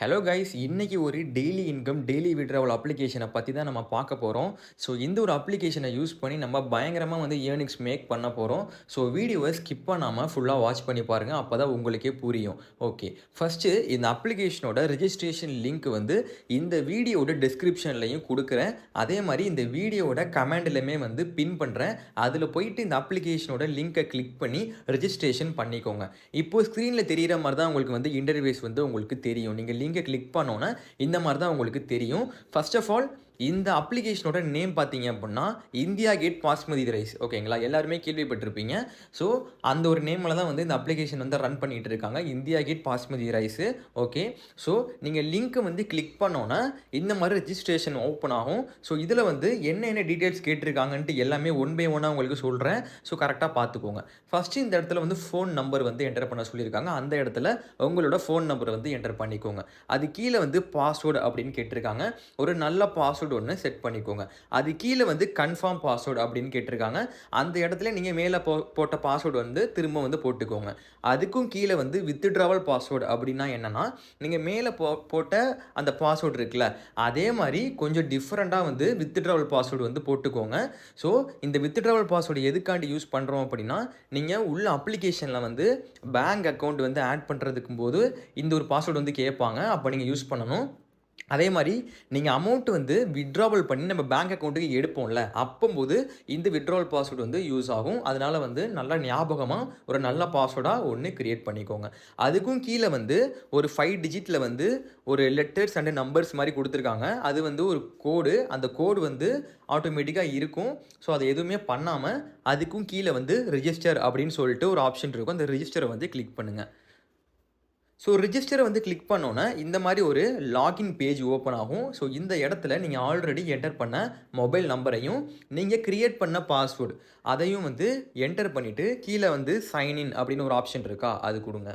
Hello guys, இன்னைக்கு ஒரு daily income, daily withdrawal அப்ளிகேஷனை பற்றி தான் நம்ம பார்க்க போகிறோம். ஸோ இந்த ஒரு அப்ளிகேஷனை யூஸ் பண்ணி நம்ம பயங்கரமாக ஏர்னிங்ஸ் மேக் பண்ண போகிறோம். ஸோ வீடியோவை ஸ்கிப் பண்ணாமல் ஃபுல்லாக வாட்ச் பண்ணி பாருங்கள், அப்போ தான் உங்களுக்கே புரியும். ஓகே, ஃபஸ்ட்டு இந்த அப்ளிகேஷனோட ரெஜிஸ்ட்ரேஷன் லிங்க் இந்த வீடியோட டிஸ்கிரிப்ஷன்லையும் கொடுக்குறேன். அதே மாதிரி இந்த வீடியோட கமெண்ட்லையுமே பின் பண்ணுறேன். அதில் போயிட்டு இந்த அப்ளிகேஷனோட லிங்கை கிளிக் பண்ணி ரெஜிஸ்ட்ரேஷன் பண்ணிக்கோங்க. இப்போது ஸ்க்ரீனில் தெரிகிற மாதிரி தான் உங்களுக்கு இன்டர்வேஸ் உங்களுக்கு தெரியும். நீங்கள் லிங்கை கிளிக் பண்ணோன்னா இந்த மாதிரி தான் உங்களுக்கு தெரியும். ஃபர்ஸ்ட் ஆஃப் ஆல் இந்த அப்ளிகேஷனோட நேம் பார்த்தீங்க அப்படின்னா இந்தியா கேட் பாஸ்மதி ரைஸ். ஓகேங்களா, எல்லாருமே கேள்விப்பட்டிருப்பீங்க. ஸோ அந்த ஒரு நேமில் தான் இந்த அப்ளிகேஷன் ரன் பண்ணிகிட்டு இருக்காங்க, India Gate basmati rice. Okay, so நீங்கள் லிங்க்கை கிளிக் பண்ணோன்னா இந்த மாதிரி ரெஜிஸ்ட்ரேஷன் ஓப்பன் ஆகும். ஸோ இதில் என்ன டீட்டெயில்ஸ் கேட்டிருக்காங்கன்ட்டு எல்லாமே ஒன் பை ஒன்னாக உங்களுக்கு சொல்கிறேன். ஸோ கரெக்டாக பார்த்துக்கோங்க. ஃபஸ்ட்டு இந்த இடத்துல ஃபோன் நம்பர் என்டர் பண்ண சொல்லியிருக்காங்க. அந்த இடத்துல உங்களோட ஃபோன் நம்பர் என்டர் பண்ணிக்கோங்க. அது கீழே பாஸ்வேர்டு அப்படின்னு கேட்டிருக்காங்க. ஒரு நல்ல பாஸ்வேர்டு ஒன்று செட் பண்ணிக்கோங்க. அது கீழே கன்ஃபார்ம் பாஸ்வேர்டு அப்படின்னு கேட்டிருக்காங்க. அந்த இடத்துல நீங்கள் மேலே போட்ட பாஸ்வேர்டு திரும்ப போட்டுக்கோங்க. அதுக்கும் கீழே வித்ட்ராவல் பாஸ்வேர்டு அப்படின்னா என்னன்னா, நீங்கள் மேலே போட்ட அந்த பாஸ்வேர்டு இருக்குல்ல, அதே மாதிரி கொஞ்சம் டிஃப்ரெண்ட்டாக வித்ட்ராவல் பாஸ்வேர்டு போட்டுக்கோங்க. ஸோ இந்த வித்ட்ராவல் பாஸ்வேர்டு எதுக்காண்டி யூஸ் பண்ணுறோம் அப்படின்னா, நீங்கள் உள்ள அப்ளிகேஷனில் பேங்க் அக்கௌண்ட் ஆட் பண்ணுறதுக்கும் போது இந்த ஒரு பாஸ்வேர்டு கேட்பாங்க. அப்போ நீங்கள் யூஸ் பண்ணணும். அதே மாதிரி நீங்கள் அமௌண்ட் விட்ராவல் பண்ணி நம்ம பேங்க் அக்கௌண்ட்டுக்கு எடுப்போம்ல, அப்போது இந்த விட்ராவல் பாஸ்வேர்டு யூஸ் ஆகும். அதனால் நல்லா ஞாபகமாக ஒரு நல்ல பாஸ்வேர்டாக ஒன்று க்ரியேட் பண்ணிக்கோங்க. அதுக்கும் கீழே ஒரு 5 டிஜிட்டில் ஒரு லெட்டர்ஸ் அண்ட் நம்பர்ஸ் மாதிரி கொடுத்துருக்காங்க. அது ஒரு கோடு. அந்த கோடு ஆட்டோமேட்டிக்காக இருக்கும். ஸோ அதை எதுவுமே பண்ணாமல் அதுக்கும் கீழே ரிஜிஸ்டர் அப்படின்னு சொல்லிட்டு ஒரு ஆப்ஷன் இருக்கும். அந்த ரிஜிஸ்டரை கிளிக் பண்ணுங்கள். ஸோ ரிஜிஸ்டரை கிளிக் பண்ணோன்னே இந்த மாதிரி ஒரு லாகின் பேஜ் ஓப்பன் ஆகும். ஸோ இந்த இடத்துல நீங்கள் ஆல்ரெடி என்டர் பண்ண மொபைல் நம்பரையும் நீங்கள் க்ரியேட் பண்ண பாஸ்வேர்டு அதையும் என்டர் பண்ணிவிட்டு கீழே சைன்இன் அப்படின்னு ஒரு ஆப்ஷன் இருக்கா, அது கொடுங்க.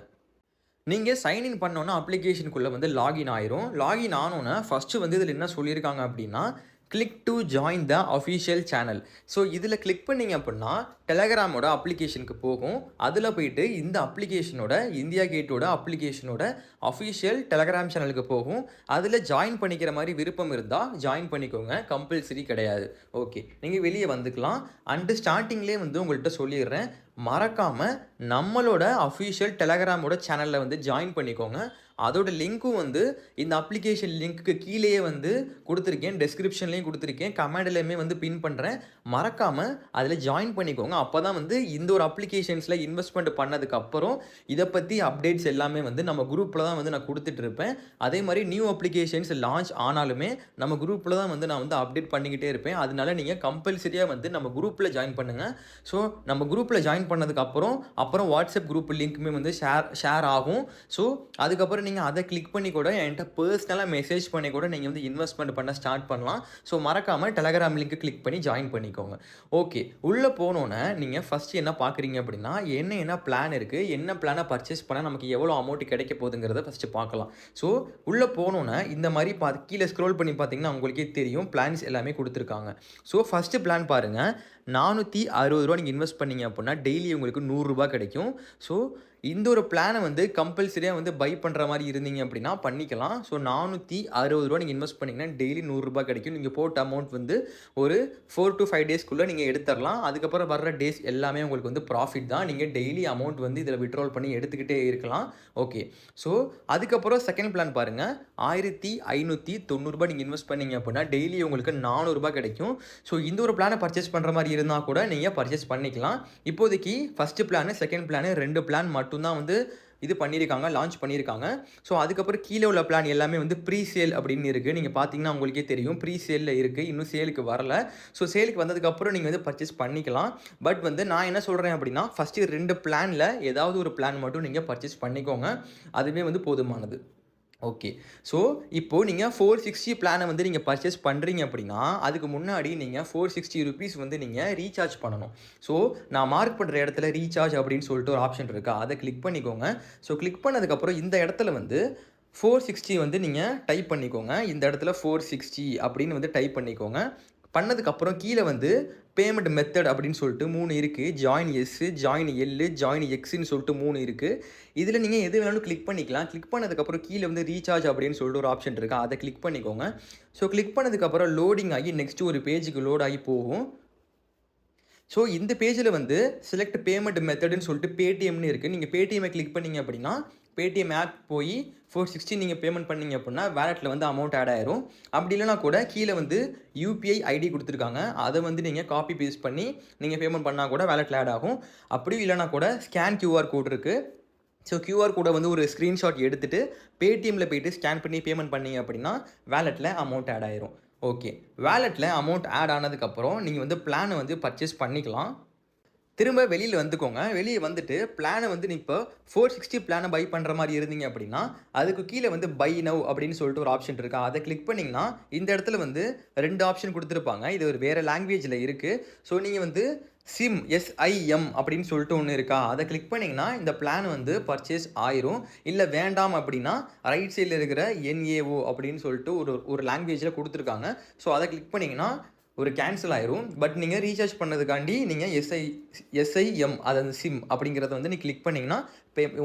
நீங்கள் சைன்இன் பண்ணோன்னா அப்ளிகேஷனுக்குள்ளே லாகின் ஆயிரும். லாகின் ஆனோன்னே ஃபஸ்ட்டு இதில் என்ன சொல்லியிருக்காங்க அப்படின்னா, click to join the official channel. So இதில் கிளிக் பண்ணிங்க அப்படின்னா டெலகிராமோட அப்ளிகேஷனுக்கு போகும். அதில் போயிட்டு இந்த அப்ளிகேஷனோட இந்தியா கேட்டோட அப்ளிகேஷனோட அஃபிஷியல் டெலகிராம் சேனலுக்கு போகும். அதில் ஜாயின் பண்ணிக்கிற மாதிரி விருப்பம் இருந்தால் ஜாயின் பண்ணிக்கோங்க, கம்பல்சரி கிடையாது. ஓகே, நீங்கள் வெளியே வந்துக்கலாம். அண்டு ஸ்டார்டிங்லேயே உங்கள்கிட்ட சொல்லிடுறேன், மறக்காமல் நம்மளோட அஃபிஷியல் டெலகிராமோட சேனலில் ஜாயின் பண்ணிக்கோங்க. அதோட லிங்க்கும் இந்த அப்ளிகேஷன் லிங்க்கு கீழேயே கொடுத்துருக்கேன், டெஸ்கிரிப்ஷன்லேயும் கொடுத்துருக்கேன், கமெண்ட்லேயுமே பின் பண்ணுறேன். மறக்காமல் அதில் ஜாயின் பண்ணிக்கோங்க. அப்போ தான் இந்த ஒரு அப்ளிகேஷன்ஸில் இன்வெஸ்ட்மெண்ட் பண்ணதுக்கப்புறம் இதை பற்றி அப்டேட்ஸ் எல்லாமே நம்ம குரூப்பில் தான் நான் கொடுத்துட்ருப்பேன். அதே மாதிரி நியூ அப்ளிகேஷன்ஸ் லான்ச் ஆனாலுமே நம்ம குரூப்பில் தான் நான் அப்டேட் பண்ணிக்கிட்டே இருப்பேன். அதனால நீங்கள் கம்பல்சரியாக நம்ம குரூப்பில் ஜாயின் பண்ணுங்கள். ஸோ நம்ம குரூப்பில் ஜாயின் பண்ணதுக்கப்புறம் வாட்ஸ்அப் குரூப் லிங்க்குமே ஷேர் ஆகும். ஸோ அதுக்கப்புறம் நீங்கள் அதை கிளிக் பண்ணி கூட என்கிட்ட பர்சனலாக மெசேஜ் பண்ணி கூட நீங்கள் இன்வெஸ்ட்மெண்ட் பண்ண ஸ்டார்ட் பண்ணலாம். ஸோ மறக்காமல் டெலகிராம் லிங்க்கு கிளிக் பண்ணி ஜாயின் பண்ணிக்கோங்க. ஓகே, உள்ளே போனோன்னே நீங்கள் ஃபஸ்ட்டு என்ன பார்க்குறீங்க அப்படின்னா, என்ன பிளான் இருக்குது, என்ன பிளானை பர்ச்சேஸ் பண்ணால் நமக்கு எவ்வளோ அமௌண்ட் கிடைக்க போகுதுங்கிறத ஃபஸ்ட்டு பார்க்கலாம். ஸோ உள்ளே போனோன்னே இந்த மாதிரி கீழே ஸ்க்ரோல் பண்ணி பார்த்தீங்கன்னா உங்களுக்கே தெரியும், பிளான்ஸ் எல்லாமே கொடுத்துருக்காங்க. ஸோ ஃபஸ்ட்டு பிளான் பாருங்கள், 460 ரூபா நீங்கள் இன்வெஸ்ட் பண்ணீங்க அப்படின்னா டெய்லி உங்களுக்கு 100 ரூபா கிடைக்கும். ஸோ இந்த ஒரு பிளானை கம்பல்சரியாக பை பண்ணுற மாதிரி இருந்தீங்க அப்படின்னா பண்ணிக்கலாம். ஸோ 460 ரூபா நீங்கள் இன்வெஸ்ட் பண்ணிங்கன்னா டெய்லி 100 ரூபா கிடைக்கும். நீங்கள் போட்ட அமௌண்ட் ஒரு 4 to 5 டேஸ்க்குள்ளே நீங்கள் எடுத்துடலாம். அதுக்கப்புறம் வர்ற டேஸ் எல்லாமே உங்களுக்கு ப்ராஃபிட் தான். நீங்கள் டெய்லி அமௌண்ட் இதில் விட்ரால் பண்ணி எடுத்துக்கிட்டே இருக்கலாம். ஓகே, ஸோ அதுக்கப்புறம் செகண்ட் பிளான் பாருங்கள், 1590 ரூபா நீங்கள் இன்வெஸ்ட் பண்ணீங்க அப்படின்னா டெய்லி உங்களுக்கு 400 ரூபா கிடைக்கும். ஸோ இந்த ஒரு பிளானை பர்ச்சேஸ் பண்ணுற மாதிரி இருந்தால் கூட நீங்கள் பர்ச்சேஸ் பண்ணிக்கலாம். இப்போதைக்கு first plan, second plan 2 plan மட்டும்தான் இது பண்ணியிருக்காங்க, லான்ச் பண்ணியிருக்காங்க. ஸோ அதுக்கப்புறம் கீழே உள்ள பிளான் எல்லாமே ப்ரீ சேல் அப்படின்னு இருக்குது. நீங்கள் பார்த்தீங்கன்னா உங்களுக்கே தெரியும், ப்ரீ சேலில் இருக்குது, இன்னும் சேலுக்கு வரல. ஸோ சேலுக்கு வந்ததுக்கப்புறம் நீங்கள் பர்ச்சேஸ் பண்ணிக்கலாம். பட் நான் என்ன சொல்கிறேன் அப்படின்னா, ஃபஸ்ட்டு 2 பிளானில் ஏதாவது ஒரு பிளான் மட்டும் நீங்கள் பர்ச்சேஸ் பண்ணிக்கோங்க, அதுவே போதுமானது. ஓகே, ஸோ இப்போது நீங்கள் 460 பிளானை நீங்கள் பர்ச்சேஸ் பண்ணுறீங்க அப்படின்னா அதுக்கு முன்னாடி நீங்கள் 460 ருபீஸ் நீங்கள் ரீசார்ஜ் பண்ணணும். ஸோ நான் மார்க் பண்ணுற இடத்துல ரீசார்ஜ் அப்படின்னு சொல்லிட்டு ஒரு ஆப்ஷன் இருக்கா, அதை கிளிக் பண்ணிக்கோங்க. ஸோ கிளிக் பண்ணதுக்கப்புறம் இந்த இடத்துல 460 நீங்கள் டைப் பண்ணிக்கோங்க. இந்த இடத்துல 460 அப்படின்னு டைப் பண்ணிக்கோங்க. பண்ணதுக்கப்புறம் கீழே பேமெண்ட் மெத்தட் அப்படின்னு சொல்லிட்டு 3 இருக்குது. Join S, join L, join எக்ஸ்ன்னு சொல்லிட்டு 3 இருக்குது. இதில் நீங்கள் எது வேணாலும் கிளிக் பண்ணிக்கலாம். கிளிக் பண்ணதுக்கப்புறம் கீழே வந்து ரீசார்ஜ் அப்படின்னு சொல்லிட்டு ஒரு ஆப்ஷன் இருக்குது. அதை கிளிக் பண்ணிக்கோங்க. ஸோ கிளிக் பண்ணதுக்கப்புறம் லோடிங் ஆகி நெக்ஸ்ட்டு ஒரு பேஜுக்கு லோட் ஆகி போகும். ஸோ இந்த பேஜில் வந்து செலக்ட் பேமெண்ட் மெத்தடுன்னு சொல்லிட்டு பேடிஎம்னு இருக்குது. நீங்கள் பேடிஎம்மை கிளிக் பண்ணிங்க அப்படின்னா பேடிஎம் ஆப் போய் 460 நீங்கள் பேமெண்ட் பண்ணிங்க அப்படின்னா வேலெட்டில் வந்து அமௌண்ட் ஆட் ஆயிரும். அப்படி இல்லைனா கூட கீழே வந்து யூபிஐ ஐடி கொடுத்துருக்காங்க. அதை வந்து நீங்கள் காப்பி பேஸ்ட் பண்ணி நீங்கள் பேமெண்ட் பண்ணால் கூட வேலெட்டில் ஆட் ஆகும். அப்படியும் இல்லைனா கூட ஸ்கேன் QR கோட் இருக்குது. ஸோ QR கோடை வந்து ஒரு ஸ்க்ரீன்ஷாட் எடுத்துகிட்டு பேடிஎம்மில் போய்ட்டு ஸ்கேன் பண்ணி பேமெண்ட் பண்ணிங்க அப்படின்னா வேலெட்டில் அமௌண்ட் ஆட் ஆயிரும். ஓகே, வேலெட்டில் அமௌண்ட் ஆட் ஆனதுக்கப்புறம் நீங்கள் வந்து பிளானை வந்து பர்ச்சேஸ் பண்ணிக்கலாம். திரும்ப வெளியில் வந்துக்கோங்க. வெளியே வந்துட்டு பிளானை வந்து இப்போ 460 பிளானை பை பண்ணுற மாதிரி இருந்தீங்க அப்படின்னா அதுக்கு கீழே வந்து பை நவ் அப்படின்னு சொல்லிட்டு ஒரு ஆப்ஷன் இருக்கா. அதை கிளிக் பண்ணிங்கன்னா இந்த இடத்துல வந்து 2 ஆப்ஷன் கொடுத்துருப்பாங்க. இது ஒரு வேறு லாங்குவேஜில் இருக்குது. ஸோ நீங்கள் வந்து சிம் SIM அப்படின்னு சொல்லிட்டு ஒன்று இருக்கா. அதை கிளிக் பண்ணிங்கன்னா இந்த பிளான் வந்து பர்ச்சேஸ் ஆயிரும். இல்லை வேண்டாம் அப்படின்னா ரைட் சைடில் இருக்கிற NAO அப்படின்னு சொல்லிட்டு ஒரு லாங்குவேஜில் கொடுத்துருக்காங்க. ஸோ அதை கிளிக் பண்ணிங்கன்னா ஒரு கேன்சல் ஆயிரும். பட் நீங்கள் ரீசார்ஜ் பண்ணதுக்காண்டி நீங்கள் SIM அதாவது சிம் அப்படிங்கிறத வந்து நீங்கள் கிளிக் பண்ணிங்கன்னா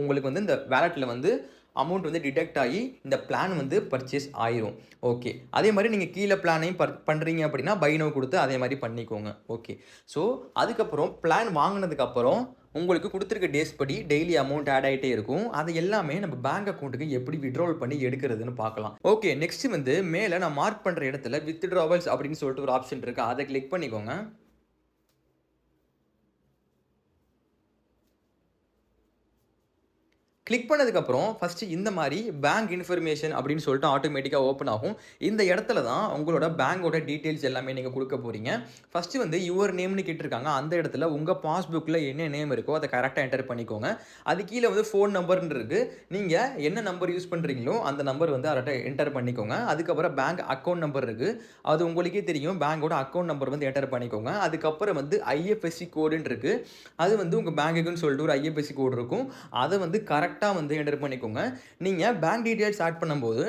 உங்களுக்கு வந்து இந்த வேலெட்டில் வந்து அமௌண்ட் வந்து டிடெக்ட் ஆகி இந்த பிளான் வந்து பர்ச்சேஸ் ஆயிரும். ஓகே, அதே மாதிரி நீங்கள் கீழே பிளானையும் பண்ணுறீங்க அப்படின்னா பை நவ் கொடுத்து அதே மாதிரி பண்ணிக்கோங்க. ஓகே, ஸோ அதுக்கப்புறம் பிளான் வாங்கினதுக்கப்புறம் உங்களுக்கு கொடுத்துருக்க டேஸ் படி டெய்லி அமௌண்ட் ஆட் ஆகிட்டே இருக்கும். அது எல்லாமே நம்ம பேங்க் அக்கௌண்ட்டுக்கு எப்படி விட்ராவல் பண்ணி எடுக்கிறதுன்னு பார்க்கலாம். ஓகே, நெக்ஸ்ட் வந்து மேலே நான் மார்க் பண்ணுற இடத்துல வித்ட்ராவல்ஸ் அப்படின்னு சொல்லிட்டு ஒரு ஆப்ஷன் இருக்குது. அதை கிளிக் பண்ணிக்கோங்க. கிளிக் பண்ணதுக்கப்புறம் ஃபஸ்ட்டு இந்த மாதிரி பேங்க் இன்ஃபர்மேஷன் அப்படின்னு சொல்லிட்டு ஆட்டோமேட்டிக்காக ஓப்பன் ஆகும். இந்த இடத்துல தான் உங்களோட பேங்கோட டீட்டெயில்ஸ் எல்லாமே நீங்கள் கொடுக்க போகிறீங்க. ஃபஸ்ட்டு வந்து யுவர் நேம்னு கேட்டிருக்காங்க. அந்த இடத்துல உங்கள் பாஸ்புக்கில் என்ன நேம் இருக்கோ அதை கரெக்டாக என்டர் பண்ணிக்கோங்க. அது கீழே வந்து ஃபோன் நம்பர்னு இருக்குது. நீங்கள் என்ன நம்பர் யூஸ் பண்ணுறீங்களோ அந்த நம்பர் வந்து அதை என்டர் பண்ணிக்கோங்க. அதுக்கப்புறம் பேங்க் அக்கௌண்ட் நம்பர் இருக்குது. அது உங்களுக்கே தெரியும். பேங்கோட அக்கௌண்ட் நம்பர் வந்து என்டர் பண்ணிக்கோங்க. அதுக்கப்புறம் வந்து IFSC கோடுன்னு இருக்குது. அது வந்து உங்கள் பேங்குக்குன்னு சொல்லிட்டு ஒரு IFSC கோடு இருக்கும். அதை வந்து கரெக்டாக வந்து என்டர் பண்ணிக்கோங்க. நீங்கள் பேங்க் டீட்டெயில்ஸ் ஆட் பண்ணும்போது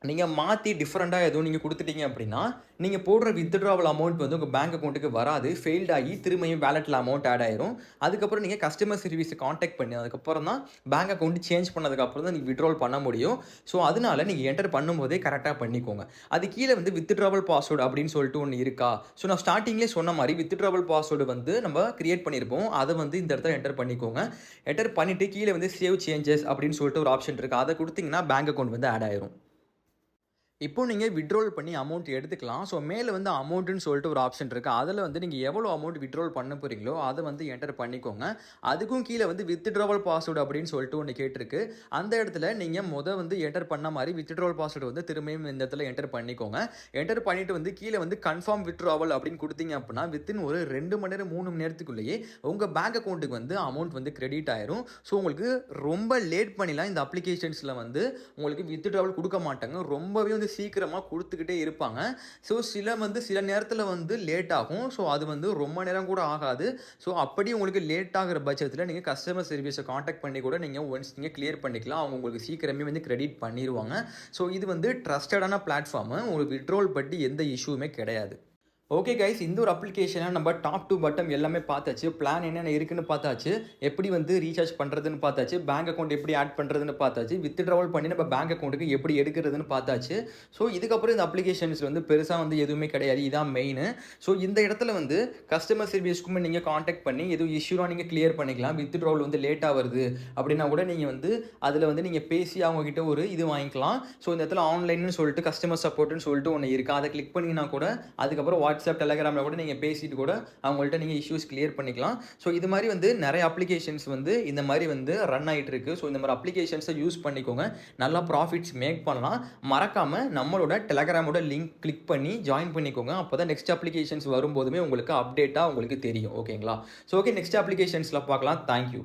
நீங்கள் மாற்றி டிஃப்ரெண்ட்டாக எதுவும் நீங்கள் கொடுத்துட்டீங்க அப்படின்னா நீங்கள் போடுற வித்ட்ராவல் அமௌண்ட் வந்து உங்கள் பேங்க் அக்கௌண்ட்டுக்கு வராது. ஃபெயில்ட் ஆகி திரும்பியும் வேலெட்டில் அமௌண்ட் ஆட் ஆயிரும். அதுக்கப்புறம் நீங்கள் கஸ்டமர் சர்வீஸை காண்டாக்ட் பண்ணி அதுக்கப்புறம் தான் பேங்க் அக்கௌண்ட் சேஞ்ச் பண்ணதுக்கப்புறம் தான் நீங்கள் வித்ட்ராவல் பண்ண முடியும். ஸோ அதனால நீங்கள் என்டர் பண்ணும்போதே கரெக்டாக பண்ணிக்கோங்க. அது கீழே வந்து வித்ட்ராவல் பாஸ்வேர்டு அப்படின்னு சொல்லிட்டு ஒன்று இருக்கா. ஸோ நான் ஸ்டார்டிங்லேயே சொன்ன மாதிரி வித்ட்ராவல் பாஸ்வேர்டு வந்து நம்ம கிரியேட் பண்ணியிருப்போம். அதை வந்து இந்த இடத்துல என்டர் பண்ணிக்கோங்க. என்டர் பண்ணிவிட்டு கீழே வந்து சேவ் சேஞ்சஸ் அப்படின்னு சொல்லிட்டு ஒரு ஆப்ஷன் இருக்குது. அதை கொடுத்தீங்கன்னா பேங்க் அக்கௌண்ட் வந்து ஆட் ஆயிரும். இப்போ நீங்கள் விட்ரோல் பண்ணி அமௌண்ட் எடுத்துக்கலாம். ஸோ மேலே வந்து அமௌண்ட்டுன்னு சொல்லிட்டு ஒரு ஆப்ஷன் இருக்குது. அதில் வந்து நீங்கள் எவ்வளோ அமௌண்ட் விட்ரோல் பண்ண போகிறீங்களோ அதை வந்து என்டர் பண்ணிக்கோங்க. அதுக்கும் கீழே வந்து வித்ட்ராவல் பாஸ்வேர்டு அப்படின்னு சொல்லிட்டு ஒன்று கேட்டிருக்கு. அந்த இடத்துல நீங்கள் வந்து என்டர் பண்ண மாதிரி வித்ட்ராவல் பாஸ்வேர்டு வந்து திரும்பியும் இந்த இடத்துல என்டர் பண்ணிக்கோங்க. என்டர் பண்ணிவிட்டு வந்து கீழே வந்து கன்ஃபார்ம் விட்ராவல் அப்படின்னு கொடுத்தீங்க அப்படின்னா வித்தின் ஒரு 2 மணி நேரம் 3 மணி நேரத்துக்குள்ளேயே உங்கள் பேங்க் அக்கௌண்ட்டுக்கு வந்து அமௌண்ட் வந்து கிரெடிட் ஆயிரும். ஸோ உங்களுக்கு ரொம்ப லேட் பண்ணிலாம் இந்த அப்ளிகேஷன்ஸில் வந்து உங்களுக்கு வித்ட்ராவல் கொடுக்க மாட்டாங்க. ரொம்பவே வந்து சீக்கிரமாக கொடுத்துக்கிட்டே இருப்பாங்க. ஸோ சில நேரத்தில் வந்து லேட் ஆகும். ஸோ அது வந்து ரொம்ப நேரம் கூட ஆகாது. ஸோ அப்படி உங்களுக்கு லேட் ஆகிற பட்சத்தில் நீங்கள் கஸ்டமர் சர்வீஸை காண்டாக்ட் பண்ணி கூட நீங்கள் ஒன்ஸ் நீங்கள் கிளியர் பண்ணிக்கலாம். அவங்க உங்களுக்கு சீக்கிரமே வந்து கிரெடிட் பண்ணிடுவாங்க. ஸோ இது வந்து ட்ரஸ்டடான பிளாட்ஃபார்மு. உங்களுக்கு விட்ரோல் பற்றி எந்த இஷ்யூமே கிடையாது. ஓகே கைஸ், இந்த ஒரு அப்ளிகேஷனை நம்ம டாப் டு பாட்டம் எல்லாமே பார்த்தாச்சு. பிளான் என்னென்ன இருக்குன்னு பார்த்தாச்சு. எப்படி வந்து ரீசார்ஜ் பண்ணுறதுன்னு பார்த்தாச்சு. பேங்க் அக்கௌண்ட் எப்படி ஆட் பண்ணுறதுன்னு பார்த்தாச்சு. வித்ட்ராவல் பண்ணி நம்ம பேங்க் அக்கௌண்ட்டுக்கு எப்படி எடுக்கிறதுன்னு பார்த்தாச்சு. ஸோ இதுக்கப்புறம் இந்த அப்ளிகேஷன்ஸ் வந்து பெருசாக வந்து எதுவுமே கிடையாது. இதான் மெயின். ஸோ இந்த இடத்துல வந்து கஸ்டமர் சர்வீஸ்க்குமே நீங்கள் காண்டாக்ட் பண்ணி எதுவும் இஷ்யூலாம் நீங்கள் கிளியர் பண்ணிக்கலாம். வித்ட்ராவல் வந்து லேட்டாக வருது அப்படின்னா கூட நீங்கள் வந்து அதில் வந்து நீங்கள் பேசி அவங்ககிட்ட ஒரு இது வாங்கிக்கலாம். ஸோ இந்த இடத்துல ஆன்லைன்னு சொல்லிட்டு கஸ்டமர் சப்போர்ட்னு சொல்லிட்டு ஒன்று இருக்குது. அதை கிளிக் பண்ணிங்கன்னா கூட அதுக்கப்புறம் வாட்ஸ்அப் டெலகிராமில் கூட நீங்கள் பேசிட்டு கூட அவங்கள்ட்ட நீங்கள் இஷ்யூஸ் கிளியர் பண்ணிக்கலாம். ஸோ இது மாதிரி வந்து நிறைய அப்ளிகேஷன்ஸ் வந்து இந்த மாதிரி வந்து ரன் ஆகிட்டு இருக்கு. ஸோ இந்த மாதிரி அப்ளிகேஷன்ஸை யூஸ் பண்ணிக்கோங்க. நல்லா ப்ராஃபிட்ஸ் மேக் பண்ணலாம். மறக்காமல் நம்மளோட டெலகிராமோட லிங்க் கிளிக் பண்ணி ஜாயின் பண்ணிக்கோங்க. அப்போ தான் நெக்ஸ்ட் அப்ளிகேஷன்ஸ் வரும்போதுமே உங்களுக்கு அப்டேட்டாக உங்களுக்கு தெரியும். ஓகேங்களா? ஸோ ஓகே, நெக்ஸ்ட் அப்ளிகேஷன்ஸில் பார்க்கலாம். தேங்க்யூ.